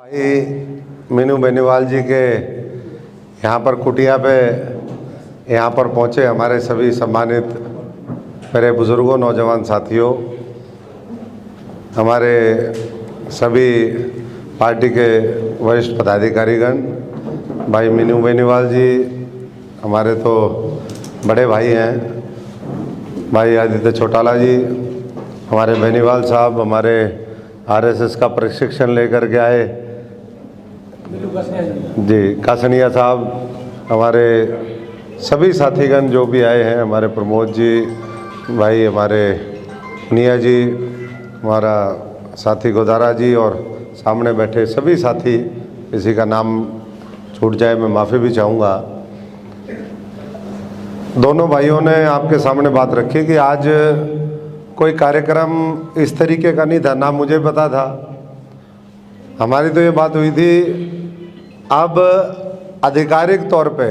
भाई मीनू बेनीवाल जी के यहाँ पर कुटिया पे यहाँ पर पहुँचे हमारे सभी सम्मानित मेरे बुज़ुर्गों, नौजवान साथियों, हमारे सभी पार्टी के वरिष्ठ पदाधिकारीगण, भाई मीनू बेनीवाल जी हमारे तो बड़े भाई हैं, भाई आदित्य चौटाला जी, हमारे बेनीवाल साहब हमारे आरएसएस का प्रशिक्षण लेकर के आए जी, कासनिया साहब, हमारे सभी साथीगण जो भी आए हैं, हमारे प्रमोद जी, भाई हमारे निया जी, हमारा साथी गोदारा जी और सामने बैठे सभी साथी, किसी का नाम छूट जाए मैं माफ़ी भी चाहूँगा। दोनों भाइयों ने आपके सामने बात रखी कि आज कोई कार्यक्रम इस तरीके का नहीं था, ना मुझे पता था। हमारी तो ये बात हुई थी, अब आधिकारिक तौर पे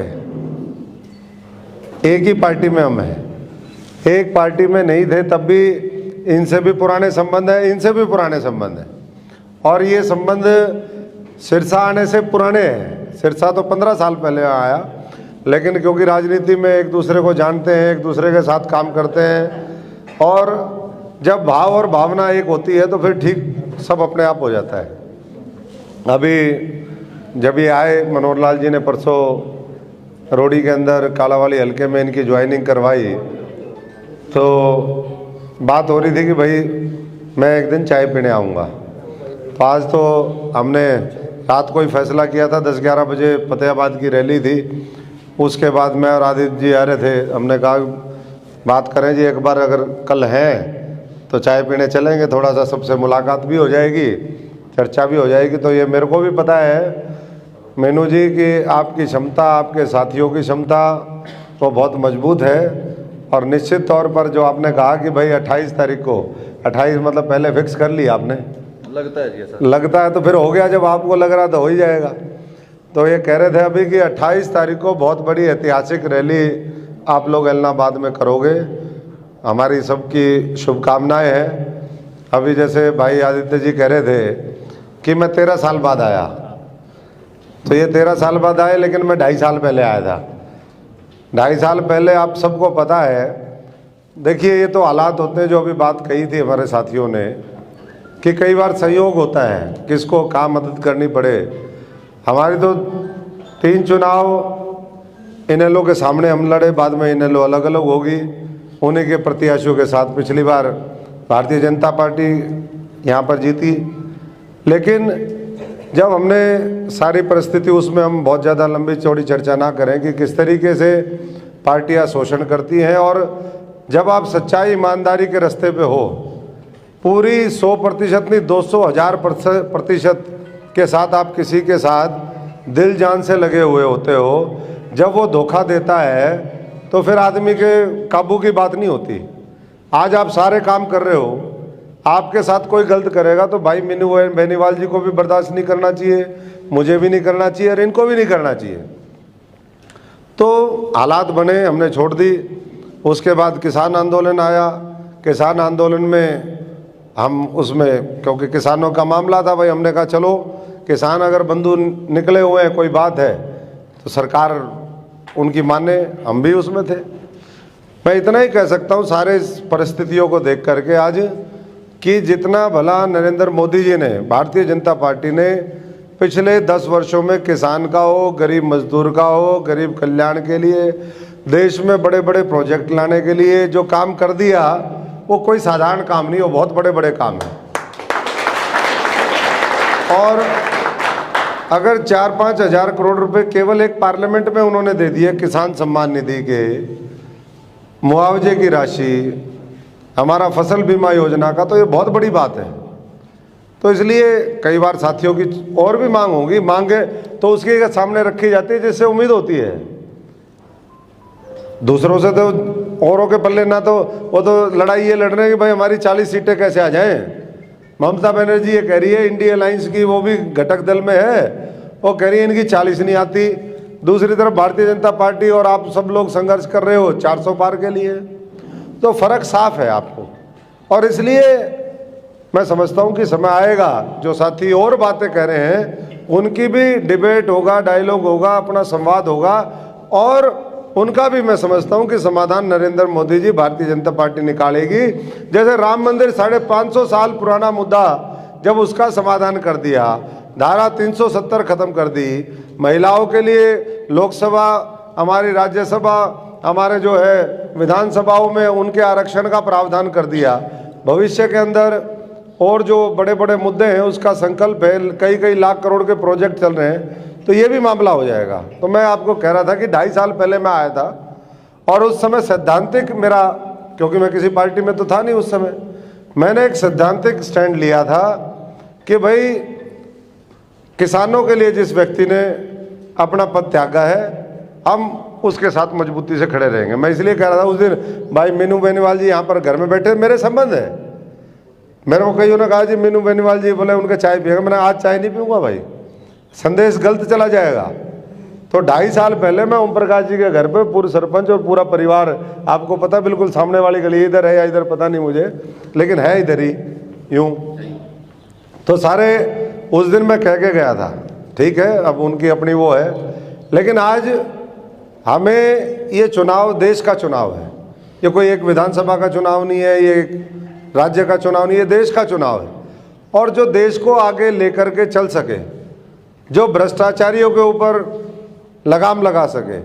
एक ही पार्टी में हम हैं, एक पार्टी में नहीं थे तब भी इनसे भी पुराने संबंध हैं, इनसे भी पुराने संबंध हैं और ये संबंध सिरसा आने से पुराने हैं। सिरसा तो 15 साल पहले आया, लेकिन क्योंकि राजनीति में एक दूसरे को जानते हैं, एक दूसरे के साथ काम करते हैं और जब भाव और भावना एक होती है तो फिर ठीक सब अपने आप हो जाता है। अभी जब ये आए, मनोहर लाल जी ने परसों रोडी के अंदर कालावाली हल्के में इनकी ज्वाइनिंग करवाई, तो बात हो रही थी कि भाई मैं एक दिन चाय पीने आऊँगा। तो आज तो हमने रात को ही फैसला किया था, 10-11 बजे फतेहाबाद की रैली थी, उसके बाद मैं और आदित्य जी आ रहे थे, हमने कहा बात करें जी, एक बार अगर कल हैं तो चाय पीने चलेंगे, थोड़ा सा सबसे मुलाकात भी हो जाएगी, चर्चा भी हो जाएगी। तो ये मेरे को भी पता है मीनू जी कि आपकी क्षमता, आपके साथियों की क्षमता वो बहुत मजबूत है और निश्चित तौर पर जो आपने कहा कि भाई 28 तारीख को, 28 मतलब पहले फिक्स कर लिया आपने, लगता है जी सर, लगता है तो फिर हो गया, जब आपको लग रहा तो हो ही जाएगा। तो ये कह रहे थे अभी कि 28 तारीख को बहुत बड़ी ऐतिहासिक रैली आप लोग एलनाबाद में करोगे, हमारी सबकी शुभकामनाएं हैं। अभी जैसे भाई आदित्य जी कह रहे थे कि मैं 13 साल बाद आया, तो ये 13 साल बाद आए, लेकिन मैं 2.5 साल पहले आया था। 2.5 साल पहले आप सबको पता है, देखिए ये तो हालात होते हैं, जो अभी बात कही थी हमारे साथियों ने कि कई बार संयोग होता है, किसको कहाँ मदद करनी पड़े। हमारी तो 3 चुनाव इनेलो के सामने हम लड़े, बाद में इनेलो अलग अलग होगी, उन्हीं के प्रत्याशियों के साथ पिछली बार भारतीय जनता पार्टी यहाँ पर जीती। लेकिन जब हमने सारी परिस्थिति, उसमें हम बहुत ज़्यादा लंबी चौड़ी चर्चा ना करें कि किस तरीके से पार्टियाँ शोषण करती हैं, और जब आप सच्चाई ईमानदारी के रास्ते पे हो, पूरी 100% नहीं 200,000% के साथ आप किसी के साथ दिल जान से लगे हुए होते हो, जब वो धोखा देता है तो फिर आदमी के काबू की बात नहीं होती। आज आप सारे काम कर रहे हो, आपके साथ कोई गलत करेगा तो भाई मीनू बेनीवाल जी को भी बर्दाश्त नहीं करना चाहिए, मुझे भी नहीं करना चाहिए और इनको भी नहीं करना चाहिए। तो हालात बने, हमने छोड़ दी। उसके बाद किसान आंदोलन आया, किसान आंदोलन में हम उसमें, क्योंकि किसानों का मामला था भाई, हमने कहा चलो किसान अगर बंधु निकले हुए हैं, कोई बात है तो सरकार उनकी माने, हम भी उसमें थे। मैं इतना ही कह सकता हूँ सारे परिस्थितियों को देख करके आज कि जितना भला नरेंद्र मोदी जी ने, भारतीय जनता पार्टी ने पिछले 10 वर्षों में किसान का हो, गरीब मजदूर का हो, गरीब कल्याण के लिए, देश में बड़े बड़े प्रोजेक्ट लाने के लिए जो काम कर दिया, वो कोई साधारण काम नहीं, वो बहुत बड़े बड़े काम हैं। और अगर 4-5 हज़ार करोड़ रुपए केवल एक पार्लियामेंट में उन्होंने दे दिए किसान सम्मान निधि के, मुआवजे की राशि, हमारा फसल बीमा योजना का, तो ये बहुत बड़ी बात है। तो इसलिए कई बार साथियों की और भी मांग होगी, मांगे तो उसके सामने रखी जाती है जिससे उम्मीद होती है। दूसरों से तो औरों के पल्ले ना, तो वो तो लड़ाई ये लड़ रहे हैं कि भाई हमारी 40 सीटें कैसे आ जाएं। ममता बनर्जी ये कह रही है, इंडिया अलायंस की वो भी घटक दल में है, वो कह रही है इनकी 40 नहीं आती। दूसरी तरफ भारतीय जनता पार्टी और आप सब लोग संघर्ष कर रहे हो 400 पार के लिए, तो फर्क साफ है आपको। और इसलिए मैं समझता हूं कि समय आएगा जो साथी और बातें कह रहे हैं उनकी भी डिबेट होगा, डायलॉग होगा, अपना संवाद होगा, और उनका भी मैं समझता हूं कि समाधान नरेंद्र मोदी जी, भारतीय जनता पार्टी निकालेगी। जैसे राम मंदिर 550 साल पुराना मुद्दा, जब उसका समाधान कर दिया, धारा 370 खत्म कर दी, महिलाओं के लिए लोकसभा, हमारी राज्यसभा, हमारे जो है विधानसभाओं में उनके आरक्षण का प्रावधान कर दिया, भविष्य के अंदर और जो बड़े बड़े मुद्दे हैं उसका संकल्प है, कई कई लाख करोड़ के प्रोजेक्ट चल रहे हैं, तो ये भी मामला हो जाएगा। तो मैं आपको कह रहा था कि 2.5 साल पहले मैं आया था और उस समय सैद्धांतिक मेरा, क्योंकि मैं किसी पार्टी में तो था नहीं उस समय, मैंने एक सैद्धांतिक स्टैंड लिया था कि भाई किसानों के लिए जिस व्यक्ति ने अपना पद त्यागा है, हम उसके साथ मजबूती से खड़े रहेंगे। मैं इसलिए कह रहा था उस दिन, भाई मीनू बेनीवाल जी यहाँ पर घर में बैठे, मेरे संबंध है, मेरे को कईयों ने कहा जी मीनू बेनीवाल जी बोले उनके चाय पिएगा, मैंने आज चाय नहीं पीऊँगा भाई, संदेश गलत चला जाएगा। तो 2.5 साल पहले मैं ओम प्रकाश जी के घर पे पूर्व सरपंच और पूरा परिवार, आपको पता बिल्कुल सामने वाली गली इधर है या इधर पता नहीं मुझे, लेकिन है इधर ही यूं, तो सारे उस दिन मैं कह के गया था, ठीक है, अब उनकी अपनी वो है, लेकिन आज हमें ये चुनाव देश का चुनाव है, ये कोई एक विधानसभा का चुनाव नहीं है, ये एक राज्य का चुनाव नहीं है, देश का चुनाव है। और जो देश को आगे लेकर के चल सके, जो भ्रष्टाचारियों के ऊपर लगाम लगा सके,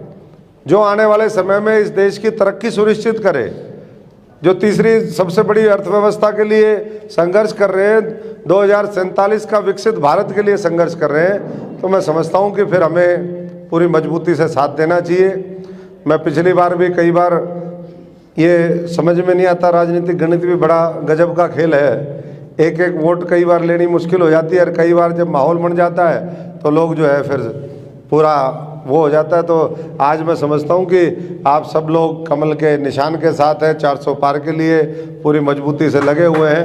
जो आने वाले समय में इस देश की तरक्की सुनिश्चित करे, जो तीसरी सबसे बड़ी अर्थव्यवस्था के लिए संघर्ष कर रहे हैं, 2047 का विकसित भारत के लिए संघर्ष कर रहे हैं, तो मैं समझता हूं कि फिर हमें पूरी मजबूती से साथ देना चाहिए। मैं पिछली बार भी कई बार, ये समझ में नहीं आता, राजनीतिक गणित भी बड़ा गजब का खेल है, एक एक वोट कई बार लेनी मुश्किल हो जाती है, और कई बार जब माहौल बन जाता है तो लोग जो है फिर पूरा वो हो जाता है। तो आज मैं समझता हूं कि आप सब लोग कमल के निशान के साथ हैं, 400 पार के लिए पूरी मजबूती से लगे हुए हैं,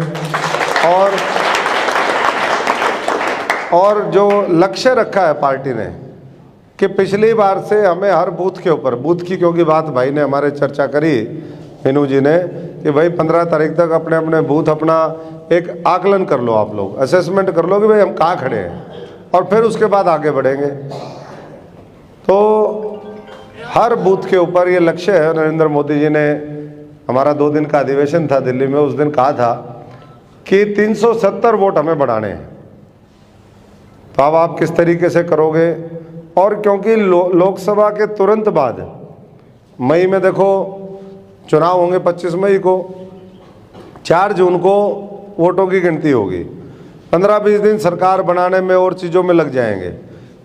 और जो लक्ष्य रखा है पार्टी ने कि पिछली बार से हमें हर बूथ के ऊपर, बूथ की क्योंकि बात भाई ने हमारे चर्चा करी मीनू जी ने, कि भाई 15 तारीख तक अपने अपने बूथ अपना एक आकलन कर लो, आप लोग असेसमेंट कर लो कि भाई हम कहाँ खड़े हैं, और फिर उसके बाद आगे बढ़ेंगे। तो हर बूथ के ऊपर ये लक्ष्य है। नरेंद्र मोदी जी ने, हमारा 2 दिन का अधिवेशन था दिल्ली में, उस दिन कहा था कि 370 वोट हमें बढ़ाने हैं। तो अब आप किस तरीके से करोगे, और क्योंकि लोकसभा के तुरंत बाद मई में देखो चुनाव होंगे, 25 मई को, 4 जून को वोटों की गिनती होगी, 15-20 दिन सरकार बनाने में और चीज़ों में लग जाएंगे।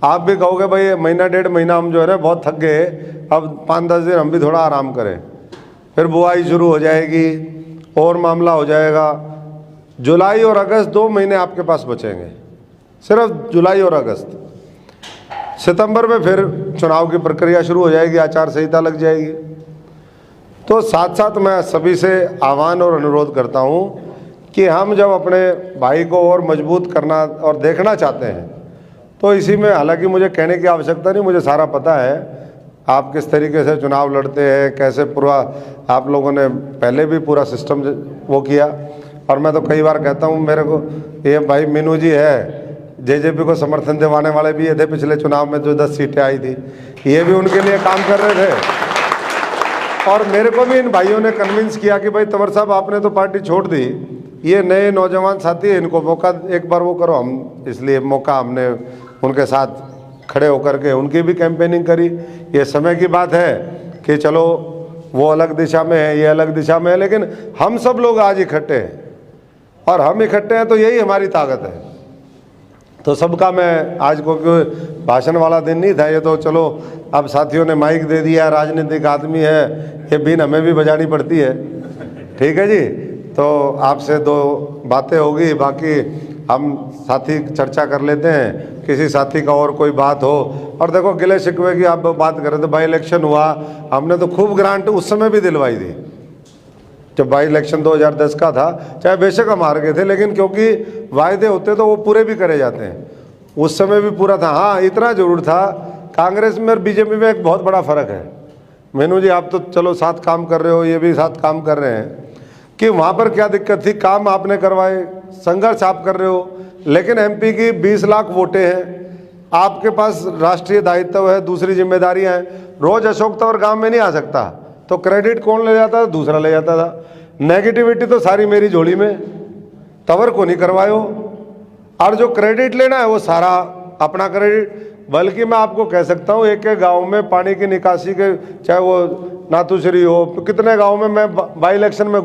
आप भी कहोगे भाई महीना 1.5 महीना हम जो है ना बहुत थक गए, अब 5-10 दिन हम भी थोड़ा आराम करें, फिर बुआई शुरू हो जाएगी और मामला हो जाएगा। जुलाई और अगस्त 2 महीने आपके पास बचेंगे, सिर्फ जुलाई और अगस्त। सितंबर में फिर चुनाव की प्रक्रिया शुरू हो जाएगी, आचार संहिता लग जाएगी। तो साथ साथ मैं सभी से आह्वान और अनुरोध करता हूं कि हम जब अपने भाई को और मजबूत करना और देखना चाहते हैं, तो इसी में, हालांकि मुझे कहने की आवश्यकता नहीं, मुझे सारा पता है आप किस तरीके से चुनाव लड़ते हैं, कैसे पूरा आप लोगों ने पहले भी पूरा सिस्टम वो किया। और मैं तो कई बार कहता हूँ, मेरे को ये भाई मीनू जी है, जेजेपी को समर्थन दिवाने वाले भी ये थे पिछले चुनाव में, जो 10 सीटें आई थी, ये भी उनके लिए काम कर रहे थे। और मेरे को भी इन भाइयों ने कन्विंस किया कि भाई तंवर साहब आपने तो पार्टी छोड़ दी, ये नए नौजवान साथी हैं, इनको मौका एक बार वो करो। हम इसलिए मौका हमने उनके साथ खड़े होकर के उनकी भी कैंपेनिंग करी। ये समय की बात है कि चलो वो अलग दिशा में है, ये अलग दिशा में है, लेकिन हम सब लोग आज इकट्ठे हैं, और हम इकट्ठे हैं तो यही हमारी ताकत है। तो सबका मैं आज को क्योंकि भाषण वाला दिन नहीं था ये, तो चलो अब साथियों ने माइक दे दिया, राजनीतिक आदमी है, ये बीन हमें भी बजानी पड़ती है, ठीक है जी। तो आपसे 2 बातें होगी, बाकी हम साथी चर्चा कर लेते हैं, किसी साथी का और कोई बात हो। और देखो गिले शिकवे की आप बात कर रहे थे, बाई इलेक्शन हुआ, हमने तो खूब ग्रांट उस समय भी दिलवाई थी, जब बाई इलेक्शन 2010 का था, चाहे बेशक हम हार गए थे, लेकिन क्योंकि वायदे होते तो वो पूरे भी करे जाते हैं, उस समय भी पूरा था। हाँ, इतना जरूर था, कांग्रेस में और बीजेपी में एक बहुत बड़ा फ़र्क है। मीनू जी आप तो चलो साथ काम कर रहे हो, ये भी साथ काम कर रहे हैं, कि वहाँ पर क्या दिक्कत थी, काम आपने करवाए, संघर्ष आप कर रहे हो, लेकिन एमपी की 20 लाख वोटें हैं, आपके पास राष्ट्रीय दायित्व है, दूसरी जिम्मेदारियां हैं। रोज अशोक तंवर गांव में नहीं आ सकता, तो क्रेडिट कौन ले जाता था? दूसरा ले जाता था। नेगेटिविटी तो सारी मेरी झोली में, तंवर को नहीं करवायो, और जो क्रेडिट लेना है वो सारा अपना क्रेडिट। बल्कि मैं आपको कह सकता हूँ, एक एक गाँव में पानी की निकासी के, चाहे वो नाथुश्री हो, कितने गाँव में मैं बाई इलेक्शन में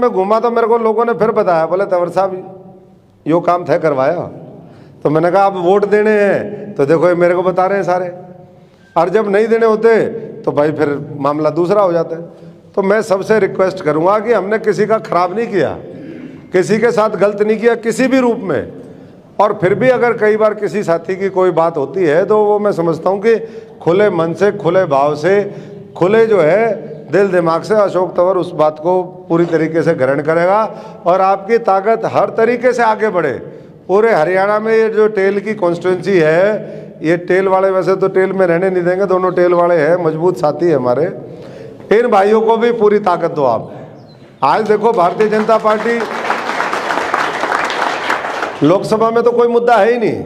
घूमा, तो मेरे को लोगों ने फिर बताया, बोले तंवर साहब यो काम तय करवाया। तो मैंने कहा आप वोट देने हैं तो देखो ये मेरे को बता रहे हैं सारे, और जब नहीं देने होते तो भाई फिर मामला दूसरा हो जाता है। तो मैं सबसे रिक्वेस्ट करूंगा कि हमने किसी का खराब नहीं किया, किसी के साथ गलत नहीं किया किसी भी रूप में, और फिर भी अगर कई बार किसी साथी की कोई बात होती है तो वो मैं समझता हूँ कि खुले मन से, खुले भाव से, खुले जो है दिल दिमाग से अशोक तंवर उस बात को पूरी तरीके से ग्रहण करेगा, और आपकी ताकत हर तरीके से आगे बढ़े। पूरे हरियाणा में ये जो टेल की कॉन्स्टिट्यूंसी है, ये टेल वाले वैसे तो टेल में रहने नहीं देंगे, दोनों टेल वाले हैं, मजबूत साथी है हमारे, इन भाइयों को भी पूरी ताकत दो आप। आज देखो भारतीय जनता पार्टी, लोकसभा में तो कोई मुद्दा है ही नहीं,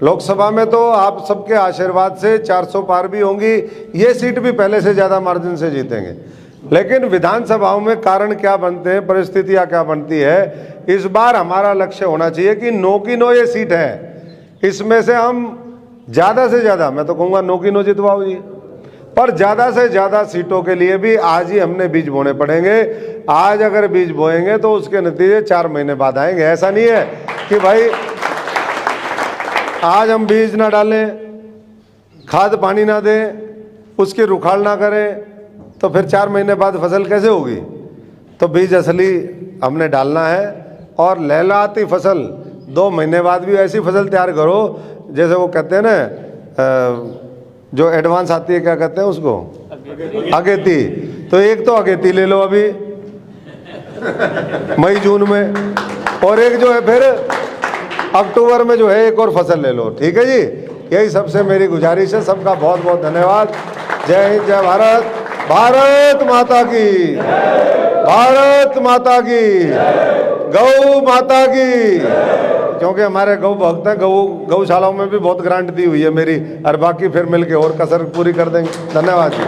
लोकसभा में तो आप सबके आशीर्वाद से 400 पार भी होंगी, ये सीट भी पहले से ज़्यादा मार्जिन से जीतेंगे। लेकिन विधानसभाओं में कारण क्या बनते हैं, परिस्थितियां क्या बनती है, इस बार हमारा लक्ष्य होना चाहिए कि 9 की 9 ये सीट है, इसमें से हम ज़्यादा से ज़्यादा, मैं तो कहूँगा 9 की 9 जितवाओ जी, पर ज़्यादा से ज़्यादा सीटों के लिए भी आज ही हमने बीज बोने पड़ेंगे। आज अगर बीज बोएंगे तो उसके नतीजे 4 महीने बाद आएंगे। ऐसा नहीं है कि भाई आज हम बीज ना डालें, खाद पानी ना दें, उसकी रुखाड़ ना करें, तो फिर 4 महीने बाद फसल कैसे होगी। तो बीज असली हमने डालना है, और लहलहाती फसल 2 महीने बाद भी ऐसी फसल तैयार करो जैसे वो कहते हैं ना, जो एडवांस आती है, क्या कहते हैं उसको, अगेती। तो एक तो अगेती ले लो अभी मई जून में, और एक जो है फिर अक्टूबर में जो है एक और फसल ले लो, ठीक है जी। यही सबसे मेरी गुजारिश है। सबका बहुत बहुत धन्यवाद। जय हिंद, जय भारत, भारत माता की, भारत माता की, गौ माता की। क्योंकि हमारे गौ भक्त हैं, गौशालाओं में भी बहुत ग्रांट दी हुई है मेरी, और बाकी फिर मिलके और कसर पूरी कर देंगे। धन्यवाद जी।